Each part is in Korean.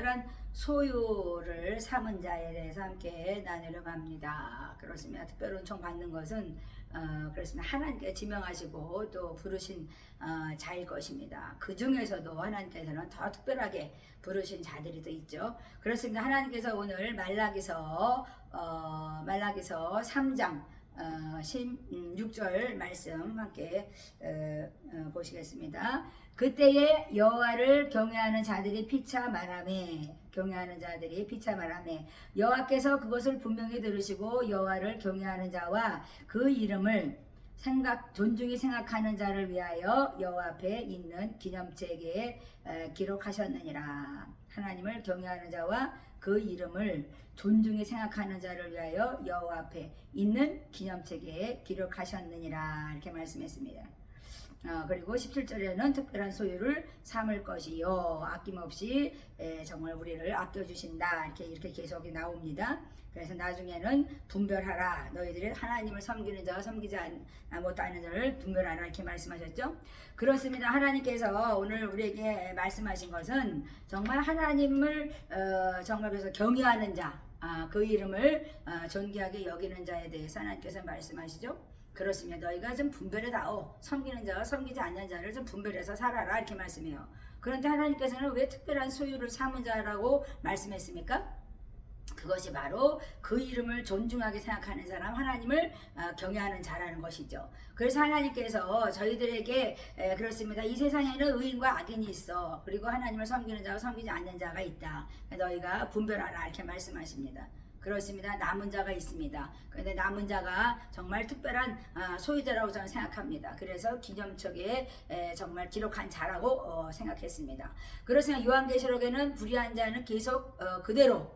특별한 소유를 삼은 자에 대해서 함께 나누려고 합니다. 그렇습니다. 특별 은총 받는 것은 그렇습니다. 하나님께 지명하시고 또 부르신 자일 것입니다. 그 중에서도 하나님께서는 더 특별하게 부르신 자들이 또 있죠. 그렇습니다. 하나님께서 오늘 말라기서 3장 16절 말씀 함께 보시겠습니다. 그때에 여호와를 경외하는 자들이 피차 말하매 여호와께서 그것을 분명히 들으시고 여호와를 경외하는 자와 그 이름을 존중히 생각하는 자를 위하여 여호와 앞에 있는 기념책에 기록하셨느니라. 하나님을 경외하는 자와 그 이름을 존중히 생각하는 자를 위하여 여호와 앞에 있는 기념책에 기록하셨느니라. 이렇게 말씀했습니다. 그리고 17절에는 특별한 소유를 삼을 것이요 아낌없이 정말 우리를 아껴주신다 이렇게 계속 나옵니다. 그래서 나중에는 분별하라. 너희들이 하나님을 섬기는 자와 섬기지 못하는 자를 분별하라 이렇게 말씀하셨죠. 그렇습니다. 하나님께서 오늘 우리에게 말씀하신 것은 정말 하나님을 정말 그래서 경외하는 자, 그 이름을 존귀하게 여기는 자에 대해서 하나님께서 말씀하시죠. 그렇습니다. 너희가 좀 분별해다오. 섬기는 자와 섬기지 않는 자를 좀 분별해서 살아라 이렇게 말씀해요. 그런데 하나님께서는 왜 특별한 소유를 삼은 자라고 말씀했습니까? 그것이 바로 그 이름을 존중하게 생각하는 사람, 하나님을 경외하는 자라는 것이죠. 그래서 하나님께서 저희들에게 그렇습니다. 이 세상에는 의인과 악인이 있어. 그리고 하나님을 섬기는 자와 섬기지 않는 자가 있다. 너희가 분별하라 이렇게 말씀하십니다. 그렇습니다. 남은 자가 있습니다. 그런데 남은 자가 정말 특별한 소유자라고 저는 생각합니다. 그래서 기념책에 정말 기록한 자라고 생각했습니다. 그렇습니다. 요한계시록에는 불의한 자는 계속 그대로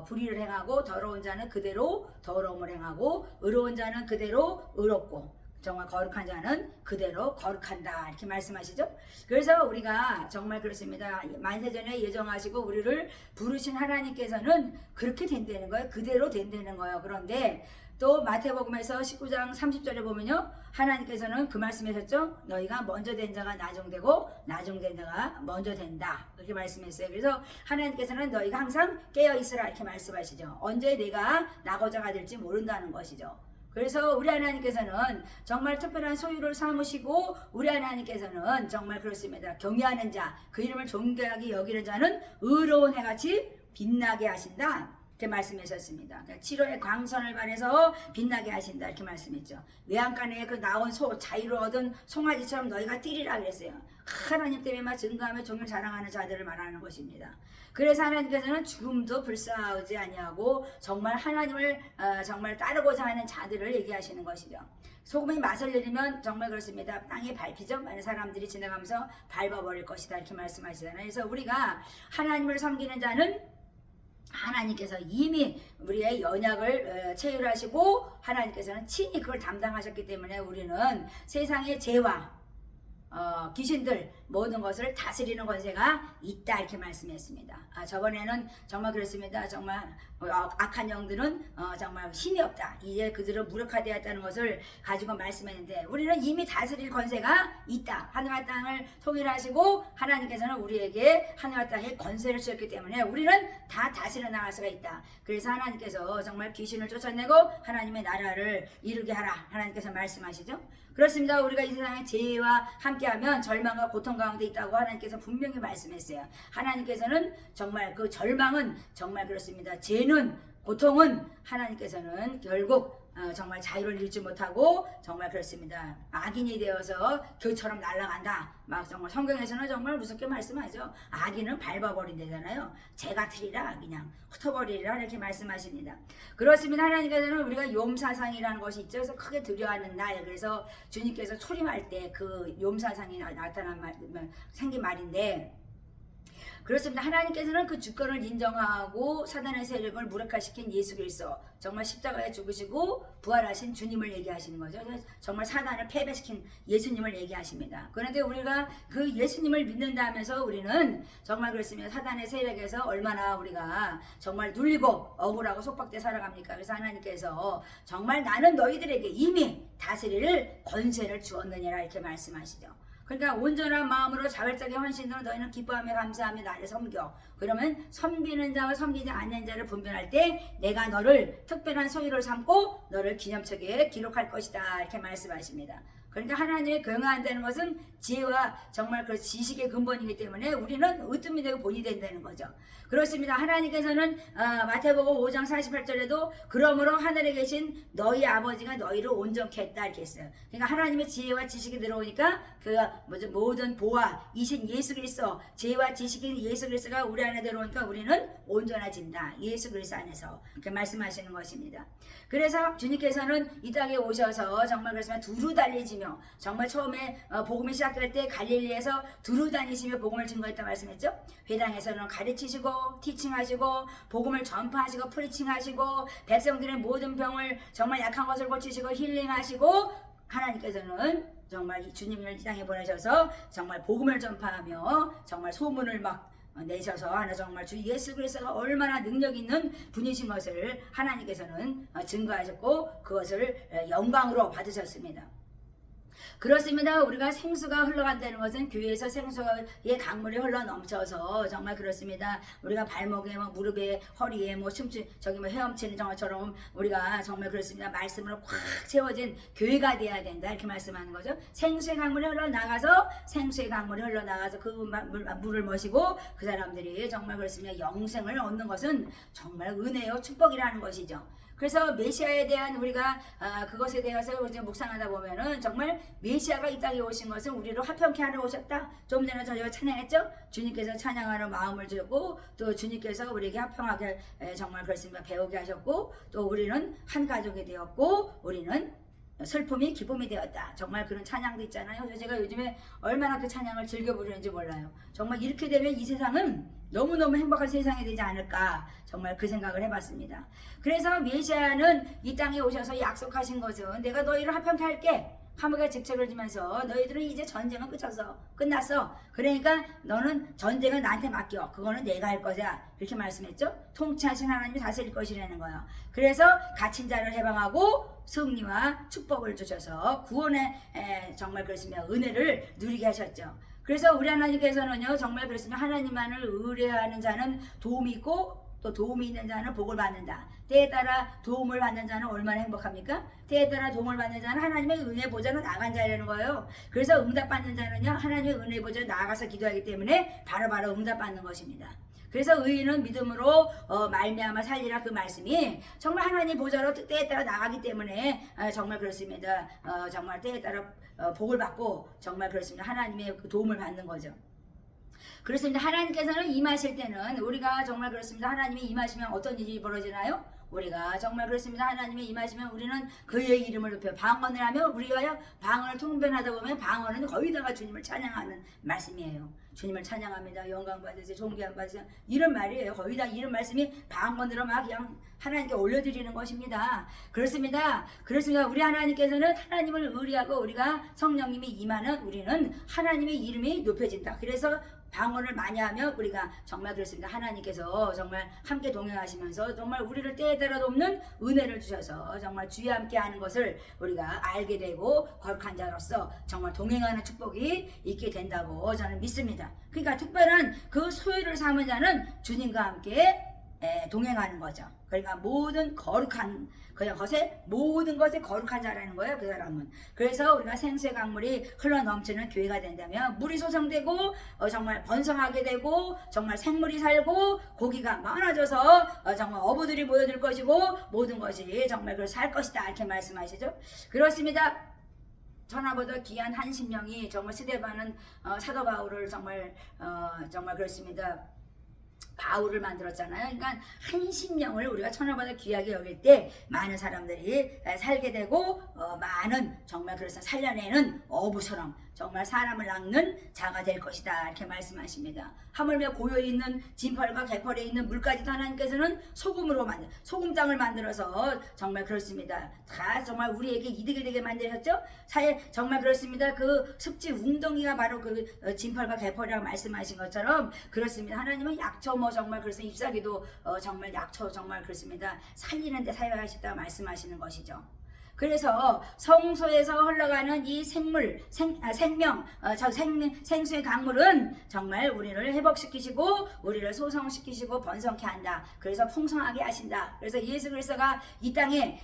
불의를 행하고 더러운 자는 그대로 더러움을 행하고 의로운 자는 그대로 의롭고 정말 거룩한 자는 그대로 거룩한다 이렇게 말씀하시죠. 그래서 우리가 정말 그렇습니다. 만세전에 예정하시고 우리를 부르신 하나님께서는 그렇게 된다는 거예요. 그대로 된다는 거예요. 그런데 또 마태복음에서 19장 30절에 보면요, 하나님께서는 그 말씀하셨죠. 너희가 먼저 된 자가 나중되고 나중된 자가 먼저 된다 이렇게 말씀했어요. 그래서 하나님께서는 너희가 항상 깨어있으라 이렇게 말씀하시죠. 언제 내가 낙오자가 될지 모른다는 것이죠. 그래서 우리 하나님께서는 정말 특별한 소유를 삼으시고 우리 하나님께서는 정말 그렇습니다. 경외하는 자, 그 이름을 존귀하게 여기는 자는 의로운 해같이 빛나게 하신다 이렇게 말씀하셨습니다. 그러니까 7호의 광선을 발해서 빛나게 하신다 이렇게 말씀했죠. 외양간에 그 나온 소, 자유를 얻은 송아지처럼 너희가 뛰리라 그랬어요. 하나님 때문에 증거하며 종을 자랑하는 자들을 말하는 것입니다. 그래서 하나님께서는 죽음도 불사하지 아니하고 정말 하나님을 정말 따르고자 하는 자들을 얘기하시는 것이죠. 소금이 맛을 내리면 정말 그렇습니다. 땅에 밟히죠. 많은 사람들이 지나가면서 밟아버릴 것이다 이렇게 말씀하시잖아요. 그래서 우리가 하나님을 섬기는 자는 하나님께서 이미 우리의 연약을 체휼하시고 하나님께서는 친히 그걸 담당하셨기 때문에 우리는 세상의 죄와 귀신들 모든 것을 다스리는 권세가 있다 이렇게 말씀했습니다. 저번에는 정말 그렇습니다. 정말 악한 영들은 정말 힘이 없다. 이제 그들은 무력화되었다는 것을 가지고 말씀했는데 우리는 이미 다스릴 권세가 있다. 하늘과 땅을 통일하시고 하나님께서는 우리에게 하늘과 땅에 권세를 주셨기 때문에 우리는 다 다스려 나갈 수가 있다. 그래서 하나님께서 정말 귀신을 쫓아내고 하나님의 나라를 이루게 하라. 하나님께서 말씀하시죠. 그렇습니다. 우리가 이 세상의 죄와 함께하면 절망과 고통 가운데 있다고 하나님께서 분명히 말씀했어요. 하나님께서는 정말 그 절망은 정말 그렇습니다. 죄는 고통은 하나님께서는 결국 정말 자유를 잃지 못하고 정말 그렇습니다. 악인이 되어서 교처럼 날아간다. 막 정말 성경에서는 정말 무섭게 말씀하죠. 악인은 밟아버린다잖아요. 죄가 틀이라 그냥 흩어버리라 이렇게 말씀하십니다. 그렇습니다. 하나님께서는 우리가 용사상이라는 것이 있죠. 그래서 크게 두려워하는 날. 그래서 주님께서 초림할 때 그 용사상이 생긴 말인데 그렇습니다. 하나님께서는 그 주권을 인정하고 사단의 세력을 무력화시킨 예수 그리스도 정말 십자가에 죽으시고 부활하신 주님을 얘기하시는 거죠. 정말 사단을 패배시킨 예수님을 얘기하십니다. 그런데 우리가 그 예수님을 믿는다 하면서 우리는 정말 그렇습니다. 사단의 세력에서 얼마나 우리가 정말 눌리고 억울하고 속박돼 살아갑니까? 그래서 하나님께서 정말 나는 너희들에게 이미 다스릴 권세를 주었느니라 이렇게 말씀하시죠. 그러니까 온전한 마음으로 자발적인 헌신으로 너희는 기뻐하며 감사하며 나를 섬겨. 그러면 섬기는 자와 섬기지 않는 자를 분별할 때 내가 너를 특별한 소유를 삼고 너를 기념책에 기록할 것이다. 이렇게 말씀하십니다. 그러니까 하나님의 경외한다는 것은 지혜와 정말 그 지식의 근본이기 때문에 우리는 으뜸이 되고 본이 된다는 거죠. 그렇습니다. 하나님께서는 마태복음 5장 48절에도 그러므로 하늘에 계신 너희 아버지가 너희를 온전케 했다 이렇게 했어요. 그러니까 하나님의 지혜와 지식이 들어오니까 그 모든 보아 이신 예수 그리스도 지혜와 지식인 예수 그리스도가 우리 안에 들어오니까 우리는 온전해진다. 예수 그리스도 안에서 이렇게 말씀하시는 것입니다. 그래서 주님께서는 이 땅에 오셔서 정말 그렇지만 두루 달리시며 정말 처음에 복음이 시작될 때 갈릴리에서 두루 다니시며 복음을 증거했다 말씀했죠. 회당에서는 가르치시고 티칭하시고 복음을 전파하시고 프리칭하시고 백성들의 모든 병을 정말 약한 것을 고치시고 힐링하시고 하나님께서는 정말 이 주님을 이 땅에 보내셔서 정말 복음을 전파하며 정말 소문을 막 내셔서 하나 정말 주 예수 그리스도가 얼마나 능력 있는 분이신 것을 하나님께서는 증거하셨고 그것을 영광으로 받으셨습니다. 그렇습니다. 우리가 생수가 흘러간다는 것은 교회에서 생수의 강물이 흘러 넘쳐서 정말 그렇습니다. 우리가 발목에 뭐 무릎에 허리에 뭐 헤엄치는 정처럼 우리가 정말 그렇습니다. 말씀으로 꽉 채워진 교회가 돼야 된다 이렇게 말씀하는 거죠. 생수의 강물이 흘러나가서 그 물을 마시고 그 사람들이 정말 그렇습니다. 영생을 얻는 것은 정말 은혜요 축복이라는 것이죠. 그래서 메시아에 대한 우리가 그것에 대해서 이제 묵상하다 보면은 정말 메시아가 이 땅에 오신 것은 우리를 화평케 하러 오셨다. 좀 전에 저희가 찬양했죠. 주님께서 찬양하는 마음을 주고 또 주님께서 우리에게 화평하게 정말 그렇습니다. 배우게 하셨고 또 우리는 한 가족이 되었고 우리는 슬픔이 기쁨이 되었다. 정말 그런 찬양도 있잖아요. 그래서 제가 요즘에 얼마나 그 찬양을 즐겨 부르는지 몰라요. 정말 이렇게 되면 이 세상은 너무너무 행복한 세상이 되지 않을까 정말 그 생각을 해봤습니다. 그래서 메시아는 이 땅에 오셔서 약속하신 것은 내가 너희를 화평케 할게. 하물과 직책을 지면서 너희들은 이제 전쟁은 끝났어. 그러니까 너는 전쟁을 나한테 맡겨. 그거는 내가 할 거야. 이렇게 말씀했죠. 통치하신 하나님이 다스릴 것이라는 거예요. 그래서 갇힌 자를 해방하고 승리와 축복을 주셔서 구원의 정말 그렇습니다. 은혜를 누리게 하셨죠. 그래서 우리 하나님께서는요 정말 그렇습니다. 하나님만을 의뢰하는 자는 도움이 있고 또 도움이 있는 자는 복을 받는다. 때에 따라 도움을 받는 자는 얼마나 행복합니까? 때에 따라 도움을 받는 자는 하나님의 은혜 보좌로 나간 자라는 거예요. 그래서 응답받는 자는요 하나님의 은혜 보좌로 나가서 기도하기 때문에 바로바로 응답받는 것입니다. 그래서 의인은 믿음으로 말미암아 살리라 그 말씀이 정말 하나님 보좌로 때에 따라 나가기 때문에 정말 그렇습니다. 정말 때에 따라 복을 받고 정말 그렇습니다. 하나님의 도움을 받는 거죠. 그렇습니다. 하나님께서는 임하실 때는 우리가 정말 그렇습니다. 하나님이 임하시면 어떤 일이 벌어지나요? 우리가 정말 그렇습니다. 하나님이 임하시면 우리는 그의 이름을 높여 방언을 하며 우리가 방언을 통변하다 보면 방언은 거의 다가 주님을 찬양하는 말씀이에요. 주님을 찬양합니다. 영광 받으세요. 존귀함 받으세요. 이런 말이에요. 거의 다 이런 말씀이 방언으로 막 그냥 하나님께 올려드리는 것입니다. 그렇습니다. 우리 하나님께서는 하나님을 의리하고 우리가 성령님이 임하는 우리는 하나님의 이름이 높여진다. 그래서 방언을 많이 하면 우리가 정말 그렇습니다. 하나님께서 정말 함께 동행하시면서 정말 우리를 때에 따라 돕는 은혜를 주셔서 정말 주와 함께 하는 것을 우리가 알게 되고 거룩한 자로서 정말 동행하는 축복이 있게 된다고 저는 믿습니다. 그러니까 특별한 그 소유를 삼은 자는 주님과 함께 동행하는 거죠. 그러니까 모든 거룩한 그냥 모든 것에 거룩한 자라는 거예요. 그 사람은. 그래서 우리가 생수의 강물이 흘러 넘치는 교회가 된다면 물이 소성되고 정말 번성하게 되고 정말 생물이 살고 고기가 많아져서 정말 어부들이 모여들 것이고 모든 것이 정말 그걸 살 것이다 이렇게 말씀하시죠. 그렇습니다. 천하보다 귀한 한 심령이 정말 스데반은 사도 바울을 정말 그렇습니다. 바울을 만들었잖아요. 그러니까 한 심령을 우리가 천하보다 귀하게 여길 때 많은 사람들이 살게 되고 많은 정말 그래서 살려내는 어부처럼 정말 사람을 낚는 자가 될 것이다 이렇게 말씀하십니다. 하물며 고요에 있는 진펄과 개펄에 있는 물까지도 하나님께서는 소금장을 만들어서 정말 그렇습니다. 다 정말 우리에게 이득이 되게 만드셨죠. 정말 그렇습니다. 그 습지 웅덩이가 바로 그 진펄과 개펄이라고 말씀하신 것처럼 그렇습니다. 하나님은 약초 정말 그래서 잎사귀도 정말 약초 정말 그렇습니다. 살리는데 사용하셨다고 말씀하시는 것이죠. 그래서 성소에서 흘러가는 이 생명, 생수의 강물은 정말 우리를 회복시키시고 우리를 소성시키시고 번성케 한다. 그래서 풍성하게 하신다. 그래서 예수 그리스도가 이 땅에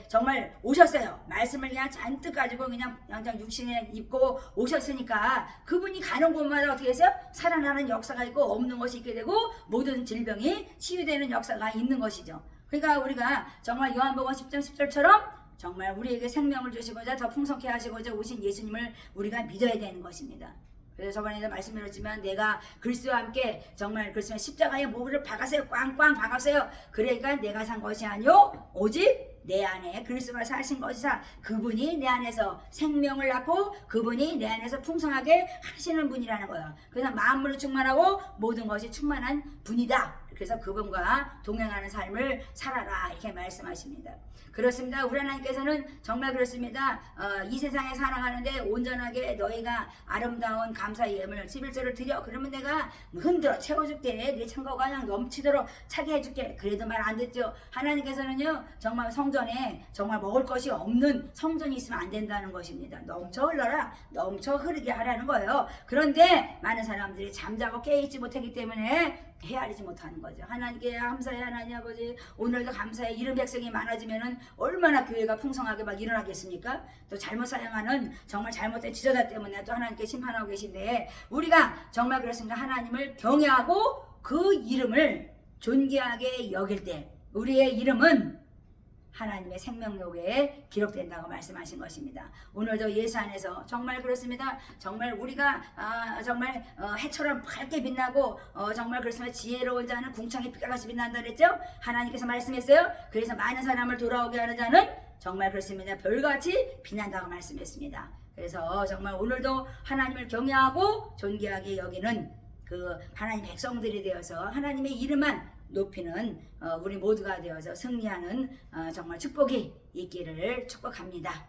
정말 오셨어요. 말씀을 그냥 잔뜩 가지고 그냥 육신에 입고 오셨으니까 그분이 가는 곳마다 어떻게 했어요? 살아나는 역사가 있고 없는 것이 있게 되고 모든 질병이 치유되는 역사가 있는 것이죠. 그러니까 우리가 정말 요한복음 10장 10절처럼 정말 우리에게 생명을 주시고자 더 풍성케 하시고자 오신 예수님을 우리가 믿어야 되는 것입니다. 그래서 저번에도 말씀드렸지만 내가 그리스도와 함께 정말 그리스도의 십자가에 목을 박았어요. 꽝꽝 박았어요. 그러니까 내가 산 것이 아니요 오직 내 안에 그리스도가 사신 것이사 그분이 내 안에서 생명을 낳고 그분이 내 안에서 풍성하게 하시는 분이라는 거예요. 그래서 만물을 충만하고 모든 것이 충만한 분이다. 그래서 그분과 동행하는 삶을 살아라 이렇게 말씀하십니다. 그렇습니다. 우리 하나님께서는 정말 그렇습니다. 이 세상에 살아가는데 온전하게 너희가 아름다운 감사의 예물 11조를 드려. 그러면 내가 흔들어 채워줄게. 내 창고가 그냥 넘치도록 차게 해줄게. 그래도 말 안 듣죠. 하나님께서는요 정말 성전에 정말 먹을 것이 없는 성전이 있으면 안 된다는 것입니다. 넘쳐 흘러라. 넘쳐 흐르게 하라는 거예요. 그런데 많은 사람들이 잠자고 깨있지 못하기 때문에 헤아리지 못하는 거죠. 하나님께 감사해 하나님 아버지. 오늘도 감사해. 이런 백성이 많아지면은 얼마나 교회가 풍성하게 막 일어나겠습니까? 또 잘못 사용하는 정말 잘못된 지도자 때문에 또 하나님께 심판하고 계신데 우리가 정말 그렇습니다. 하나님을 경외하고 그 이름을 존귀하게 여길 때 우리의 이름은 하나님의 생명록에 기록된다고 말씀하신 것입니다. 오늘도 예수 안에서 정말 그렇습니다. 정말 우리가 정말 해처럼 밝게 빛나고 정말 그렇습니다. 지혜로운 자는 궁창의 빛과 같이 빛난다 그랬죠? 하나님께서 말씀했어요. 그래서 많은 사람을 돌아오게 하는 자는 정말 그렇습니다. 별같이 빛난다고 말씀했습니다. 그래서 정말 오늘도 하나님을 경외하고 존귀하게 여기는 그 하나님 백성들이 되어서 하나님의 이름만 높이는 우리 모두가 되어서 승리하는 정말 축복이 있기를 축복합니다.